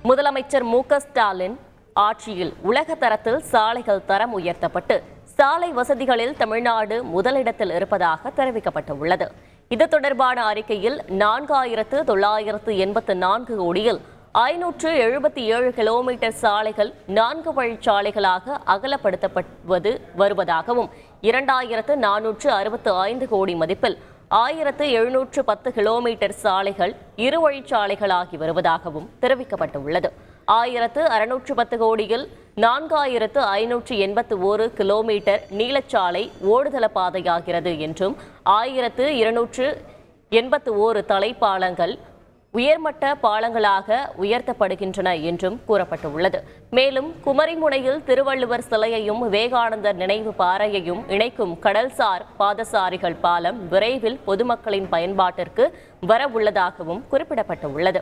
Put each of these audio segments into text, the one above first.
முதலமைச்சர் மு.க.ஸ்டாலின் ஆட்சியில் உலக தரத்தில் சாலைகள் தரம் உயர்த்தப்பட்டு சாலை வசதிகளில் தமிழ்நாடு முதலிடத்தில் இருப்பதாக தெரிவிக்கப்பட்டுள்ளது. இது தொடர்பான அறிக்கையில் 4984 கோடியில் 577 கிலோமீட்டர் சாலைகள் 4 வழிச்சாலைகளாக அகலப்படுத்தப்பட்டு வருவதாகவும் 2465 கோடி மதிப்பில் 1710 கிலோமீட்டர் சாலைகள் 2 வழிச்சாலைகளாகி வருவதாகவும் தெரிவிக்கப்பட்டுள்ளது. 1610 கோடியில் 4581 கிலோமீட்டர் நீளச்சாலை ஓடுதள பாதையாகிறது என்றும் 1281 தலைப்பாலங்கள் உயர்மட்ட பாலங்களாக உயர்த்தப்படுகின்றன என்றும் கூறப்பட்டுள்ளது. மேலும் குமரிமுனையில் திருவள்ளுவர் சிலையையும் விவேகானந்தர் நினைவு பாறையையும் இணைக்கும் கடல்சார் பாதசாரிகள் பாலம் விரைவில் பொதுமக்களின் பயன்பாட்டிற்கு வர உள்ளதாகவும் குறிப்பிடப்பட்டுள்ளது.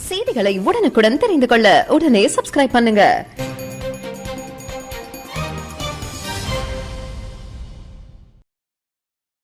செய்திகளை உடனுக்குடன் தெரிந்து கொள்ள உடனே சப்ஸ்கிரைப் பண்ணுங்க.